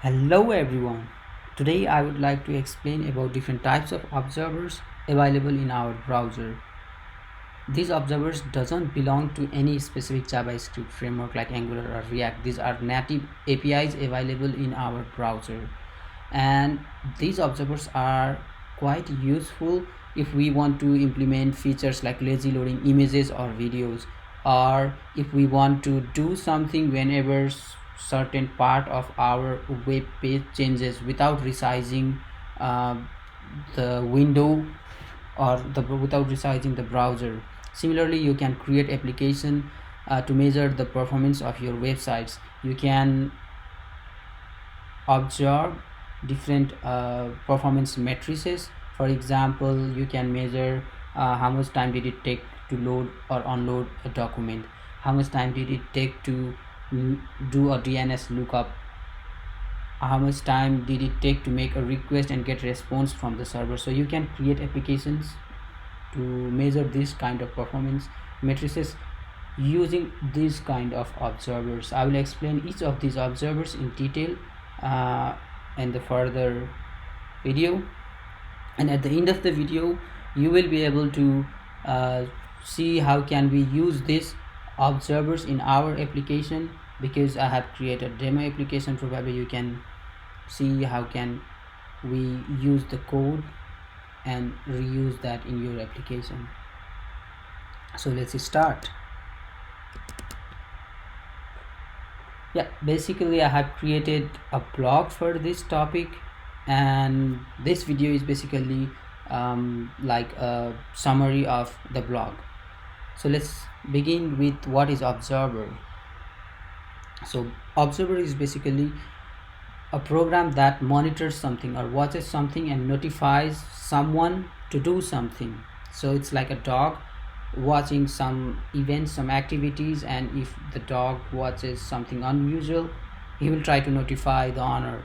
Hello everyone. Today I would like to explain about different types of observers available in our browser. These observers doesn't belong to any specific JavaScript framework like Angular or React. These are native APIs available in our browser. And these observers are quite useful if we want to implement features like lazy loading images or videos, or if we want to do something whenever certain part of our web page changes without resizing uh, the window or without resizing the browser. Similarly, you can create application to measure the performance of your websites. You can observe different performance matrices. For example, you can measure how much time did it take to load or unload a document, how much time did it take to do a DNS lookup, how much time did it take to make a request and get response from the server. So you can create applications to measure this kind of performance matrices using these kind of observers. I will explain each of these observers in detail uh, in the further video, and at the end of the video you will be able to uh, see how can we use these observers in our application, because I have created demo application. Probably you can see how can we use the code and reuse that in your application. So let's start. Yeah, basically I have created a blog for this topic, and this video is basically like a summary of the blog. So let's begin with what is observer. So observer is basically a program that monitors something or watches something and notifies someone to do something. So it's like a dog watching some events, some activities, and if the dog watches something unusual, he will try to notify the owner.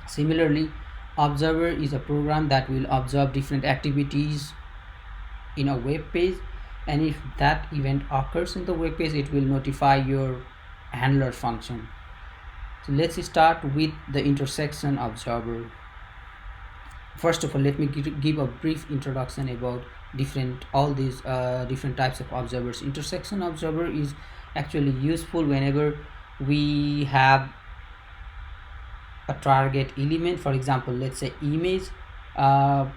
Similarly, observer is a program that will observe different activities in a web page, and if that event occurs in the web page, it will notify your handler function. So let's start with the intersection observer. First of all, let me give a brief introduction about all these different types of observers. Intersection observer is actually useful whenever we have a target element. For example, let's say image, uh,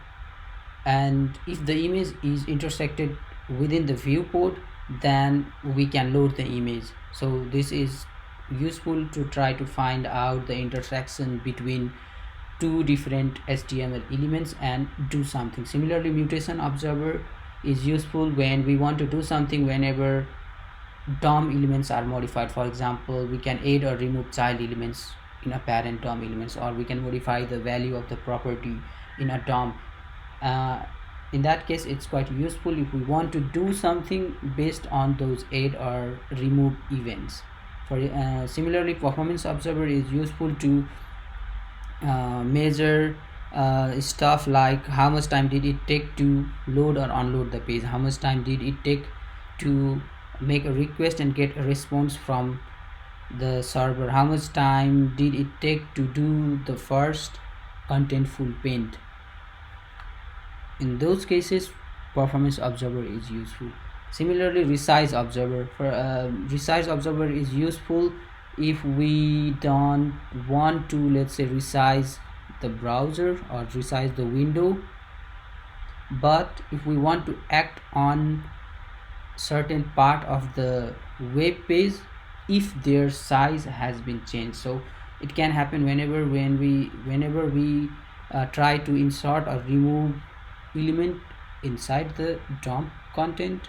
and if the image is intersected within the viewport, then we can load the image. So this is useful to try to find out the intersection between two different HTML elements and do something. Similarly, mutation observer is useful when we want to do something whenever DOM elements are modified. For example, we can add or remove child elements in a parent DOM elements, or we can modify the value of the property in a DOM. In that case, it's quite useful if we want to do something based on those add or remove events. Similarly, performance observer is useful to measure stuff like how much time did it take to load or unload the page, how much time did it take to make a request and get a response from the server, how much time did it take to do the first contentful paint. In those cases, performance observer is useful. Similarly, resize observer is useful if we don't want to, let's say, resize the browser or resize the window, but if we want to act on certain part of the web page if their size has been changed. So it can happen whenever we try to insert or remove element inside the DOM content,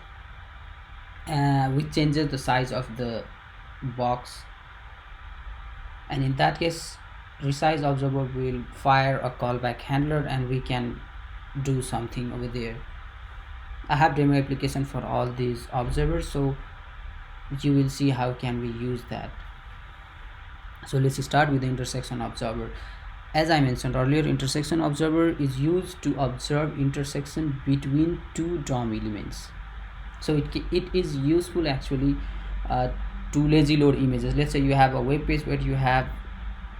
which changes the size of the box, and in that case resize observer will fire a callback handler and we can do something over there. I have demo application for all these observers, so you will see how can we use that. So let's start with the intersection observer. As I mentioned earlier, intersection observer is used to observe intersection between two DOM elements. So it is useful actually to lazy load images. Let's say you have a web page where you have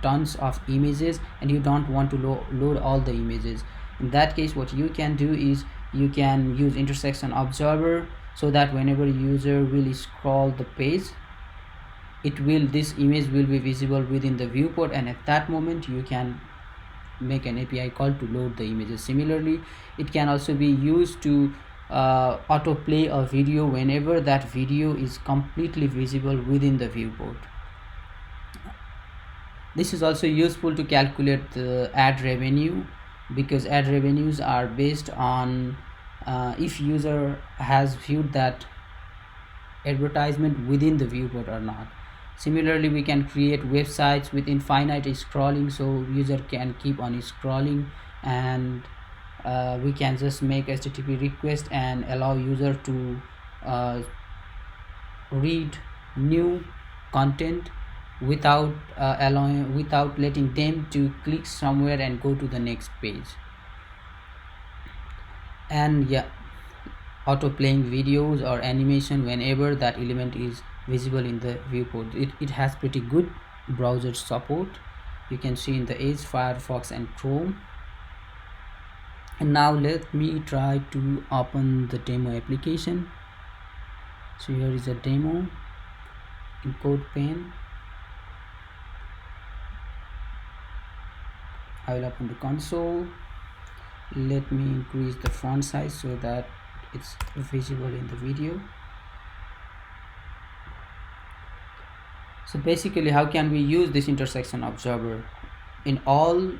tons of images and you don't want to load all the images. In that case, what you can do is you can use intersection observer, so that whenever user will scroll the page, this image will be visible within the viewport, and at that moment you can make an API call to load the images. Similarly, it can also be used to autoplay a video whenever that video is completely visible within the viewport. This is also useful to calculate the ad revenue, because ad revenues are based on if user has viewed that advertisement within the viewport or not. Similarly, we can create websites with infinite scrolling, so user can keep on scrolling, and we can just make HTTP request and allow user to read new content without letting them to click somewhere and go to the next page. And yeah, auto playing videos or animation whenever that element is visible in the viewport. It has pretty good browser support. You can see in the Edge, Firefox and Chrome. And now let me try to open the demo application. So here is a demo in codepen. I will open the console. Let me increase the font size so that it's visible in the video. So basically, how can we use this intersection observer? In all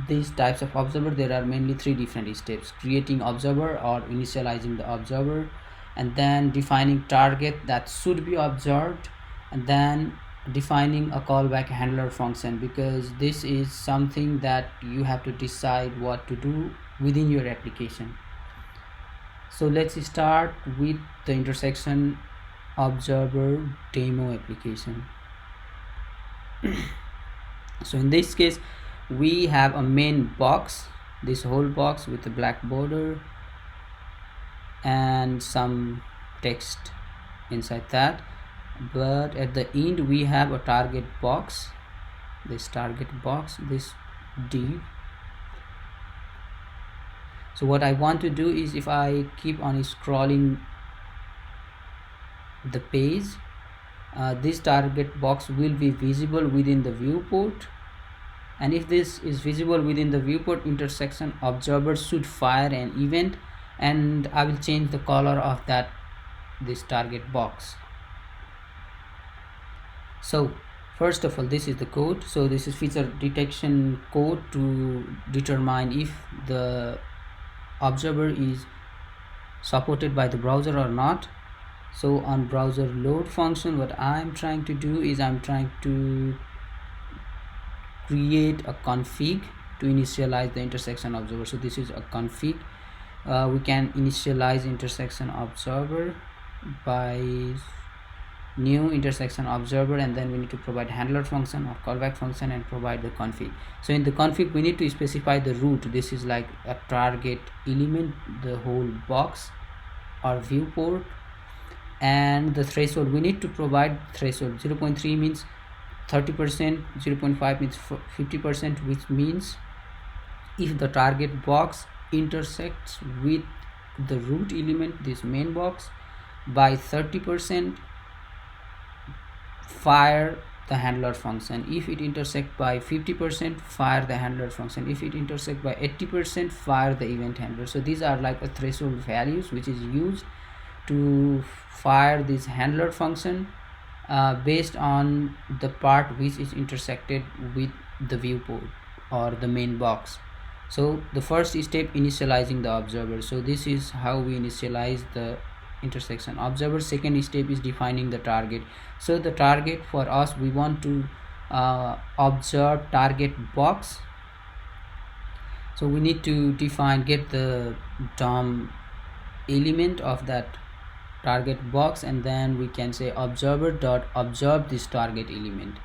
these types of observer, there are mainly three different steps: creating observer or initializing the observer, and then defining target that should be observed, and then defining a callback handler function, because this is something that you have to decide what to do within your application. So let's start with the intersection observer demo application. So in this case, we have a main box, this whole box with a black border and some text inside that, but at the end we have a target box, this div. So what I want to do is, if I keep on scrolling the page, this target box will be visible within the viewport, and if this is visible within the viewport, intersection observer should fire an event, and I will change the color of this target box. So first of all, this is the code. So this is feature detection code to determine if the observer is supported by the browser or not. So on browser load function, what I'm trying to do is I'm trying to create a config to initialize the intersection observer. So this is a config. We can initialize intersection observer by new intersection observer, and then we need to provide handler function or callback function and provide the config. So in the config, we need to specify the root. This is like a target element, the whole box or viewport, and the threshold. We need to provide threshold. 0.3 means 30%, 0.5 means 50%, which means if the target box intersects with the root element, this main box, by 30%, fire the handler function. If it intersects by 50%, fire the handler function. If it intersects by 80%, fire the event handler. So these are like a threshold values which is used to fire this handler function based on the part which is intersected with the viewport or the main box. So the first step, initializing the observer. So this is how we initialize the intersection observer. Second step is defining the target. So the target for us, we want to observe target box. So we need to get the DOM element of that target box, and then we can say observer dot observe this target element.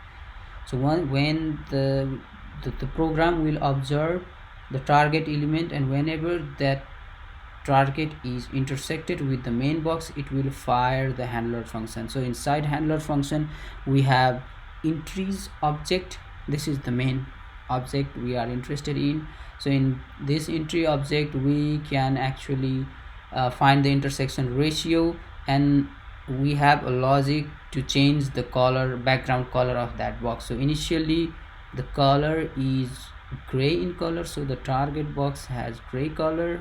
So when the program will observe the target element, and whenever that target is intersected with the main box, it will fire the handler function. So inside handler function, we have entries object. This is the main object we are interested in. So in this entry object we can actually find the intersection ratio, and we have a logic to change the color, background color of that box. So initially the color is gray in color, so the target box has gray color.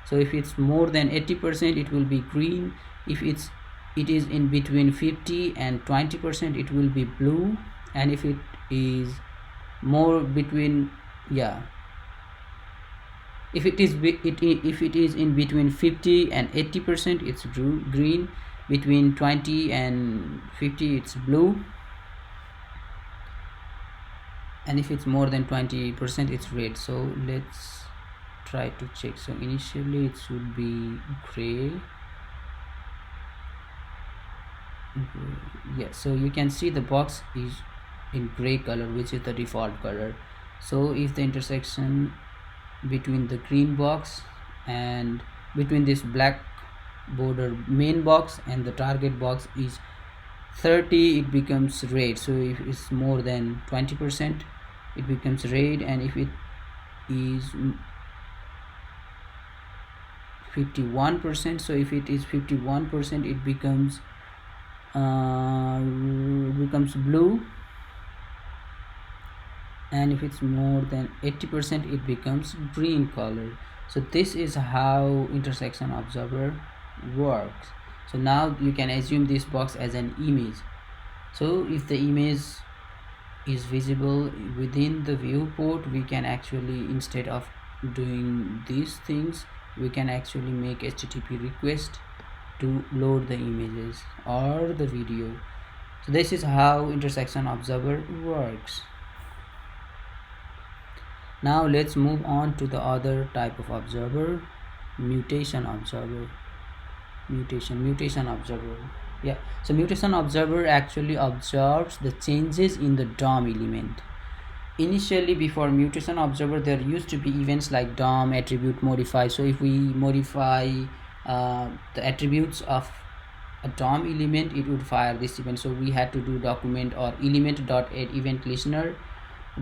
So if it's more than 80% it will be green. If it is in between 50 and 20% it will be blue, and if it is more between, yeah, if it is if it is in between 50 and 80% it's green, between 20 and 50 it's blue, and if it's more than 20% it's red. So let's try to check. So initially it should be gray. Yeah, so you can see the box is in gray color, which is the default color. So if the intersection between the green box and between this black border main box and the target box is 30, it becomes red. So if it's more than 20% it becomes red, and if it is 51%, so if it is 51% it becomes blue, and if it's more than 80% it becomes green color. So this is how intersection observer works. So now you can assume this box as an image. So if the image is visible within the viewport, we can actually, instead of doing these things, we can actually make HTTP request to load the images or the video. So this is how intersection observer works. Now let's move on to the other type of observer, mutation observer. Mutation observer. Yeah, so mutation observer actually observes the changes in the DOM element. Initially, before mutation observer, there used to be events like DOM attribute modify. So if we modify the attributes of a DOM element, it would fire this event. So we had to do document or element.add event listener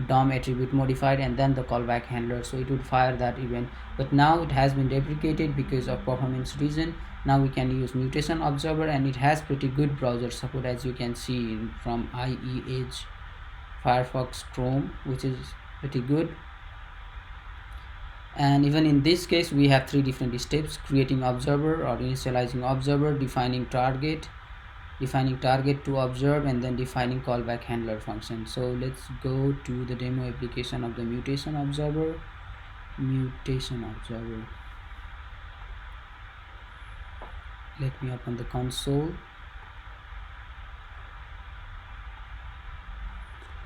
DOM attribute modified, and then the callback handler, so it would fire that event. But now it has been deprecated because of performance reason. Now we can use mutation observer, and it has pretty good browser support, as you can see from IE, Edge, Firefox, Chrome, which is pretty good. And even in this case we have three different steps: creating observer or initializing observer, defining target to observe, and then defining callback handler function. So let's go to the demo application of the mutation observer. Let me open the console.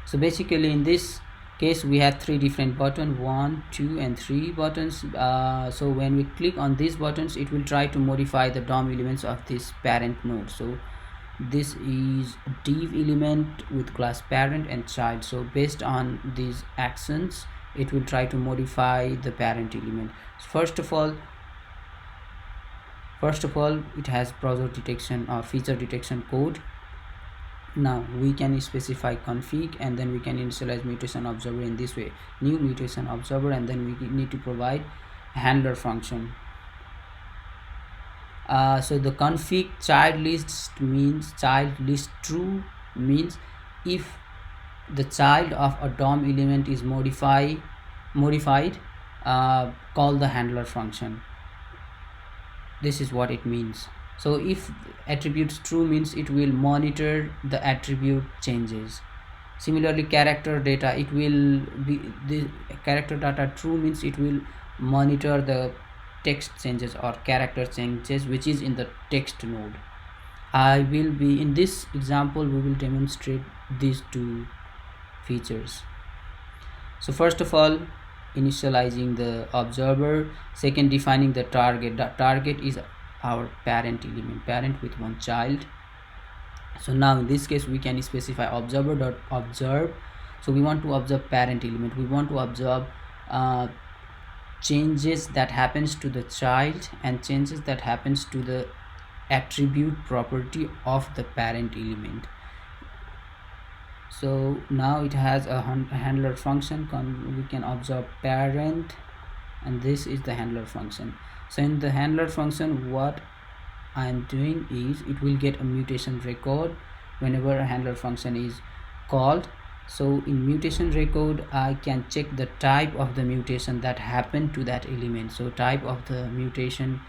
So basically in this case we have three different buttons, 1, 2 and 3 buttons. So when we click on these buttons, it will try to modify the DOM elements of this parent node. So this is div element with class parent and child. So based on these actions it will try to modify the parent element. First of all it has browser detection or feature detection code. Now we can specify config, and then we can initialize mutation observer in this way: new mutation observer, and then we need to provide handler function. So the config child list true means if the child of a DOM element is modified, call the handler function. This is what it means. So if attributes true means it will monitor the attribute changes. Similarly, character data, it will be the character data true means it will monitor the text changes or character changes which is in the text node. In this example we will demonstrate these two features. So first of all, initializing the observer. Second, defining the target. The target is our parent element, parent with one child. So now in this case we can specify observer.observe. So we want to observe parent element. We want to observe changes that happens to the child and changes that happens to the attribute property of the parent element. So now it has a handler function. We can observe parent, and this is the handler function. So in the handler function, what I am doing is it will get a mutation record whenever a handler function is called. So in mutation record, I can check the type of the mutation that happened to that element. So type of the mutation,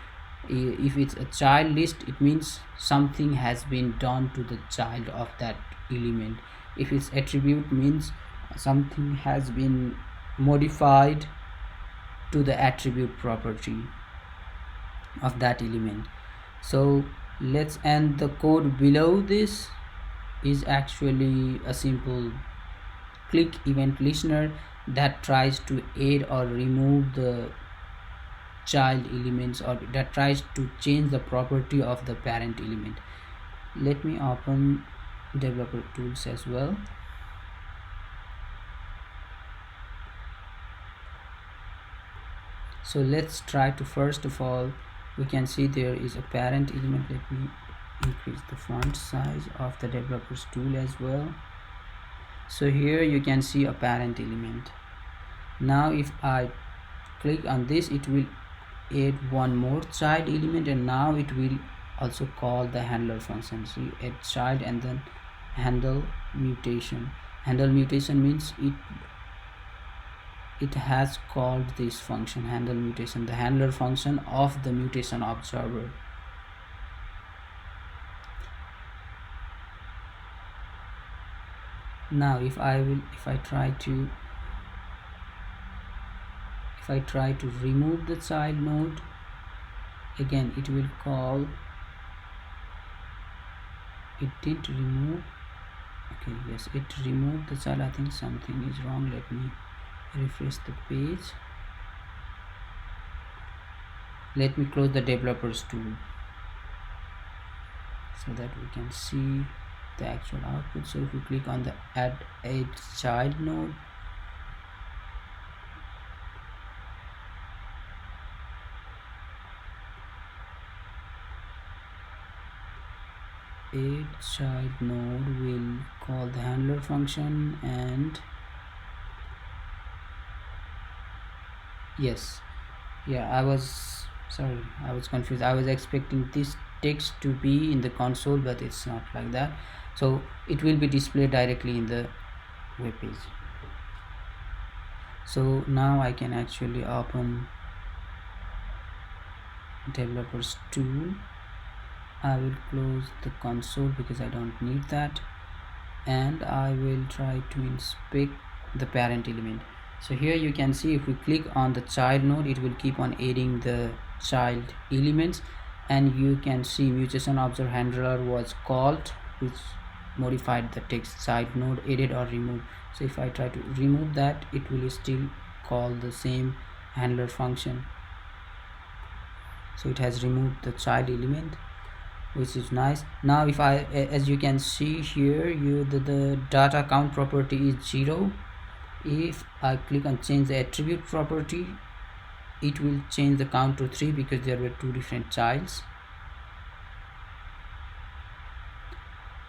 if it's a child list, it means something has been done to the child of that element. If it's attribute, means something has been modified to the attribute property of that element. So let's end the code below. This is actually a simple click event listener that tries to add or remove the child elements, or that tries to change the property of the parent element. Let me open developer tools as well. So let's try to, first of all, we can see there is a parent element. Let me increase the font size of the developers tool as well. So here you can see a parent element. Now if I click on this, it will add one more child element, and now it will also call the handler function. So you add child and then handle mutation. Handle mutation means it has called this function, handle mutation, the handler function of the mutation observer. Now if I try to remove the child node, again it will call. It did remove. Okay, yes, it removed the child. I think something is wrong. Let me refresh the page. Let me close the developers tool so that we can see the actual output. So if you click on the add a child node, add child node will call the handler function, and yes, yeah, I was confused. I was expecting this text to be in the console, but it's not like that. So it will be displayed directly in the web page. So now I can actually open developers tool. I will close the console because I don't need that, and I will try to inspect the parent element. So here you can see, if we click on the child node, it will keep on adding the child elements, and you can see mutation observer handler was called, which modified the text child node, added or removed. So if I try to remove that, it will still call the same handler function. So it has removed the child element, which is nice. Now if I, as you can see here, the data count property is 0. If I click on change the attribute property, it will change the count to 3 because there were two different childs.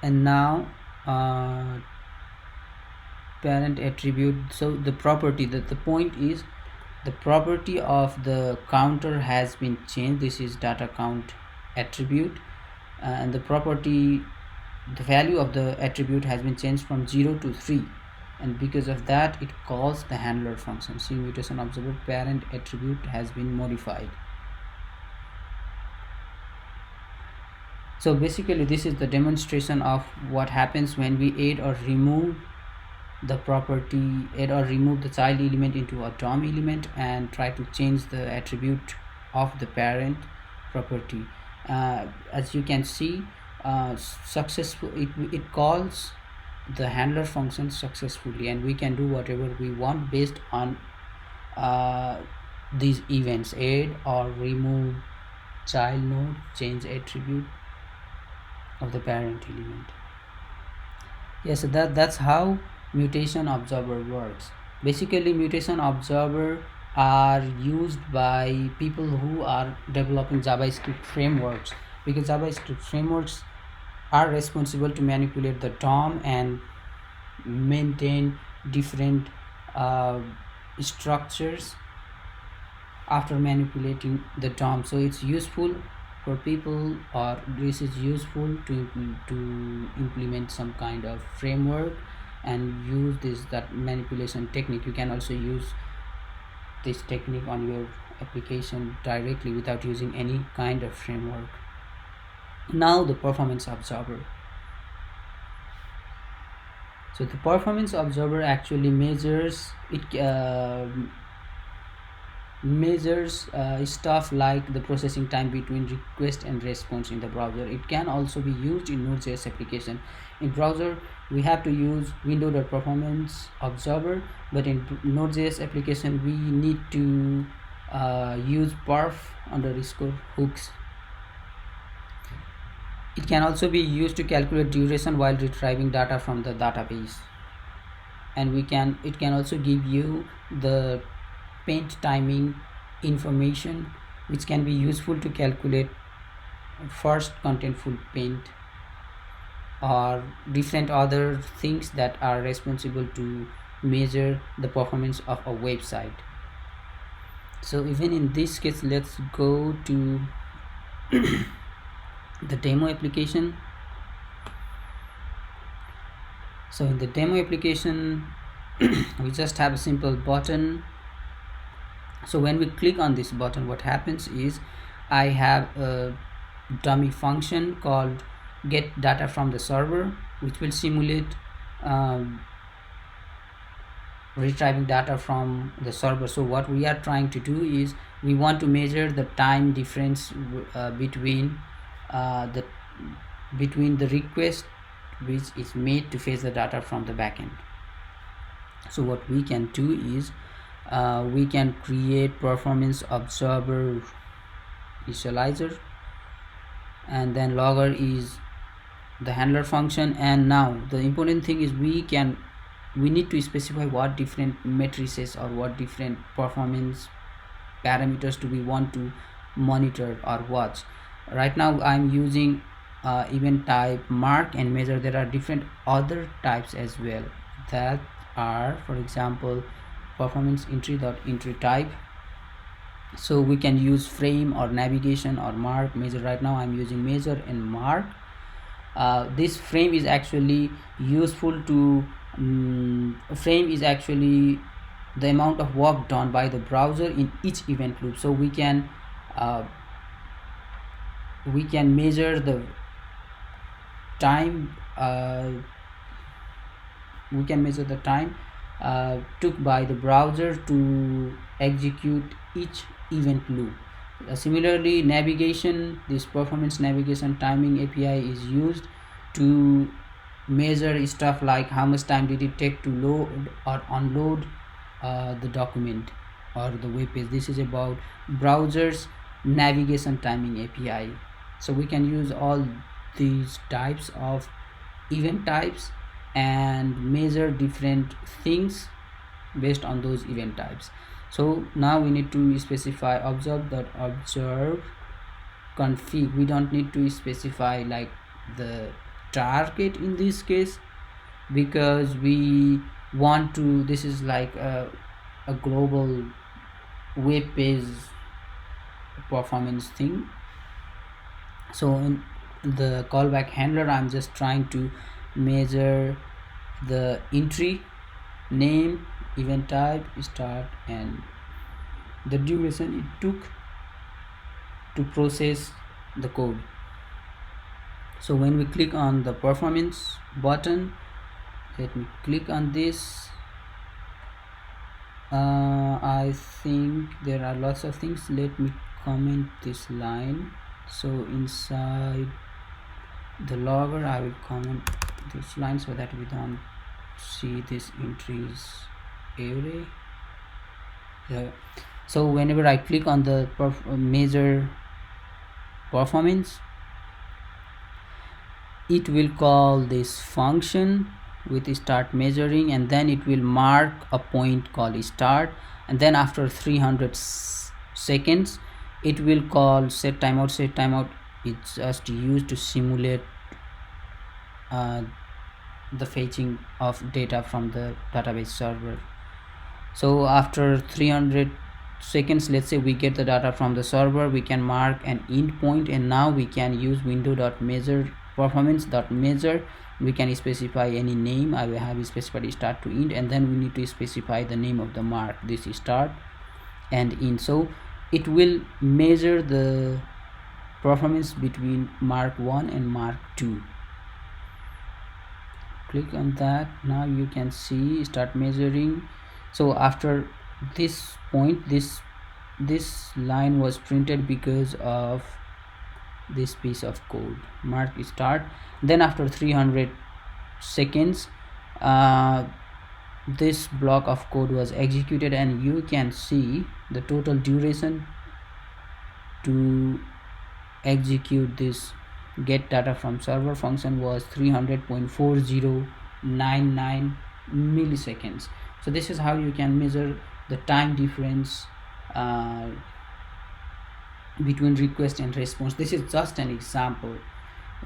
And now parent attribute, so the property, that the point is the property of the counter has been changed. This is data count attribute, and the property, the value of the attribute has been changed from 0 to 3, and because of that it calls the handler function. See, mutation observer parent attribute has been modified. So basically this is the demonstration of what happens when we add or remove the property, add or remove the child element into a DOM element and try to change the attribute of the parent property. As you can see, successful, it calls the handler function successfully, and we can do whatever we want based on these events: add or remove child node, change attribute of the parent element. Yes, so that's how mutation observer works. Basically mutation observer are used by people who are developing JavaScript frameworks, because JavaScript frameworks are responsible to manipulate the DOM and maintain different uh, structures after manipulating the DOM. So it's useful for people, or this is useful to implement some kind of framework and use this that manipulation technique. You can also use this technique on your application directly without using any kind of framework. Now the performance observer. So the performance observer actually measures stuff like the processing time between request and response in the browser. It can also be used in Node.js application. In browser, we have to use window.performance observer, but in Node.js application, we need to use perf underscore hooks. It can also be used to calculate duration while retrieving data from the database, and it can also give you the paint timing information, which can be useful to calculate first contentful paint or different other things that are responsible to measure the performance of a website. So even in this case, let's go to the demo application. So in the demo application, we just have a simple button. So when we click on this button, what happens is I have a dummy function called get data from the server, which will simulate retrieving data from the server. So what we are trying to do is we want to measure the time difference between the request which is made to fetch the data from the backend. So what we can do is we can create performance observer initializer, and then logger is the handler function. And now the important thing is we need to specify what different matrices or what different performance parameters do we want to monitor or watch. Right now I'm using event type mark and measure. There are different other types as well that are, for example, performance entry type. So we can use frame or navigation or mark measure. Right now I'm using measure and mark. This frame is actually useful to frame is actually the amount of work done by the browser in each event loop. So we can measure the time took by the browser to execute each event loop. Similarly, navigation, this performance navigation timing API is used to measure stuff like how much time did it take to load or unload the document or the web page. This is about browser's navigation timing API. So we can use all these types of event types and measure different things based on those event types. So now we need to specify observe config. We don't need to specify like the target in this case, because we want to, this is like a global web page performance thing. So in the callback handler, I'm just trying to measure the entry name, event type, start, and the duration it took to process the code. So when we click on the performance button, let me click on this. I think there are lots of things. Let me comment this line. So inside the logger, I will comment this line so that we don't see this entries array. So whenever I click on the measure performance, it will call this function with start measuring, and then it will mark a point called start, and then after 300 seconds it will call set timeout. It's just used to simulate the fetching of data from the database server. So after 300 seconds, let's say we get the data from the server, we can mark an endpoint, and now we can use window.measure performance.measure. We can specify any name. I will have specified start to end, and then we need to specify the name of the mark. This is start and end. So it will measure the performance between mark 1 and mark 2. Click on that. Now you can see start measuring. So after this point, this line was printed because of this piece of code, mark start. Then after 300 seconds, this block of code was executed, and you can see the total duration to execute this get data from server function was 300.4099 milliseconds. So this is how you can measure the time difference between request and response. This is just an example.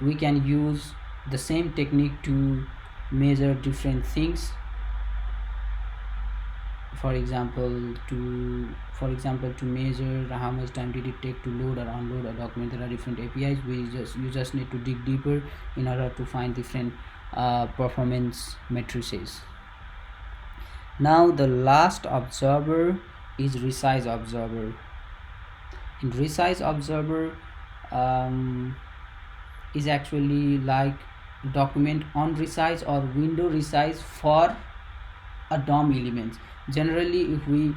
We can use the same technique to measure different things. For example, to measure how much time did it take to load or unload a document. There are different APIs. You just need to dig deeper in order to find different performance matrices. Now the last observer is Resize observer. In Resize observer is actually like document on resize or window resize for a DOM elements. Generally, if we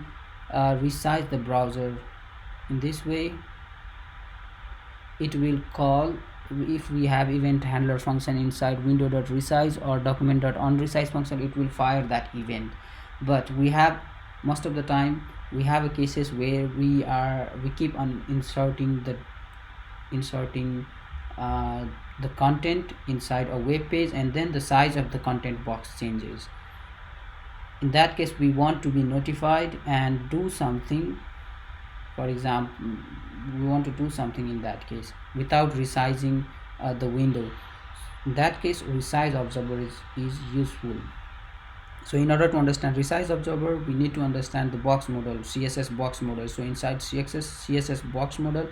resize the browser in this way, it will call, if we have event handler function inside window.resize or document.onResize function, it will fire that event. But we have, most of the time we have cases where we keep on inserting the content inside a web page, and then the size of the content box changes. In that case, we want to be notified and do something. For example, we want to do something in that case without resizing the window. In that case, Resize observer is useful. So in order to understand Resize observer, we need to understand the box model, CSS box model. So inside CSS box model,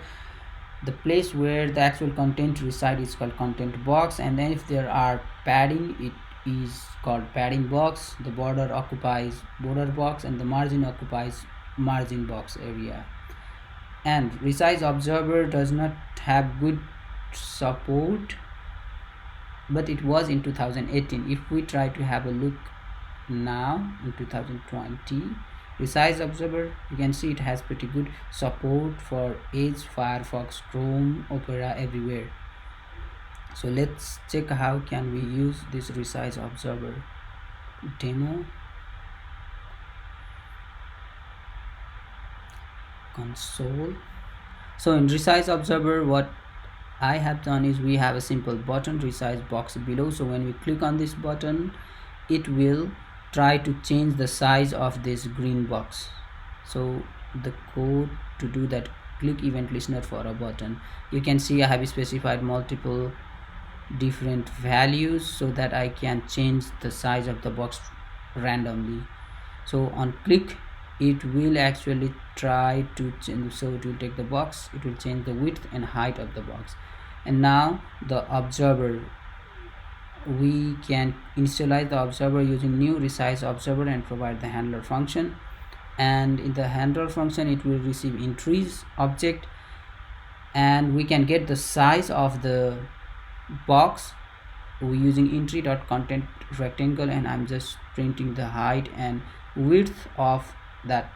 the place where the actual content reside is called content box, and then if there are padding, it is called padding box. The border occupies border box, and the margin occupies margin box area. And Resize observer does not have good support, but it was in 2018. If we try to have a look now in 2020, Resize observer, you can see it has pretty good support for Edge, Firefox, Chrome, Opera, everywhere. So let's check how can we use this Resize observer. Demo console. So in Resize observer, what I have done is we have a simple button, Resize box below. So when we click on this button, it will try to change the size of this green box. So the code to do that, click event listener for a button. You can see I have specified multiple different values so that I can change the size of the box randomly. So on click, it will actually try to change. So it will take the box, it will change the width and height of the box. And now the observer, we can initialize the observer using new Resize observer and provide the handler function. And in the handler function, it will receive entries object, and we can get the size of the box using entry.content rectangle, and I'm just printing the height and width of that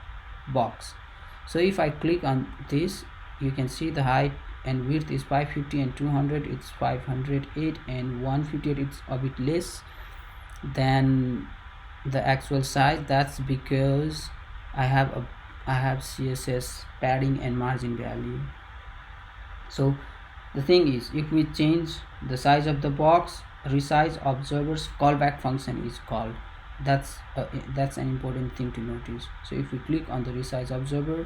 box. So if I click on this, you can see the height and width is 550 and 200, it's 508, and 158, it's a bit less than the actual size. That's because I have CSS padding and margin value. So the thing is, if we change the size of the box, Resize observer's callback function is called. That's an important thing to notice. So if we click on the Resize observer,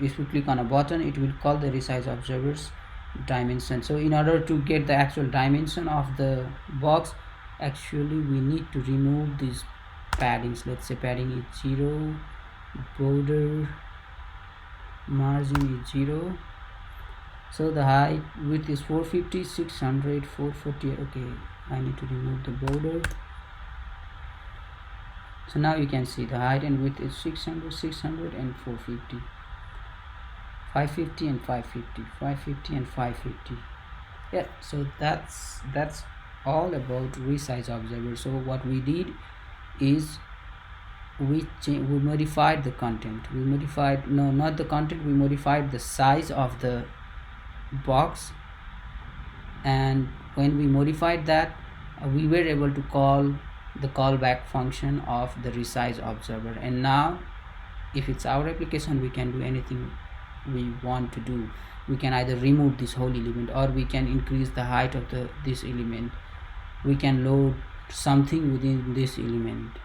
if we click on a button, it will call the Resize observers dimension. So in order to get the actual dimension of the box, actually we need to remove these paddings. Let's say padding is 0, border margin is 0. So the height width is 450, 600, 440. Okay, I need to remove the border. So now you can see the height and width is 600, 600 and 450, 550 and 550, 550 and 550. Yeah, so that's all about resize observer. So what we did is we modified the content. We modified, no, not the content, we modified the size of the box. And when we modified that, we were able to call the callback function of the resize observer. And now if it's our application, we can do anything we want to do. We can either remove this whole element, or we can increase the height of this element. We can load something within this element.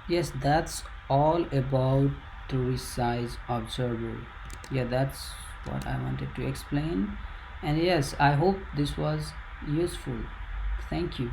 Yes, that's all about the resize observer. Yeah, that's what I wanted to explain. And yes, I hope this was useful. Thank you.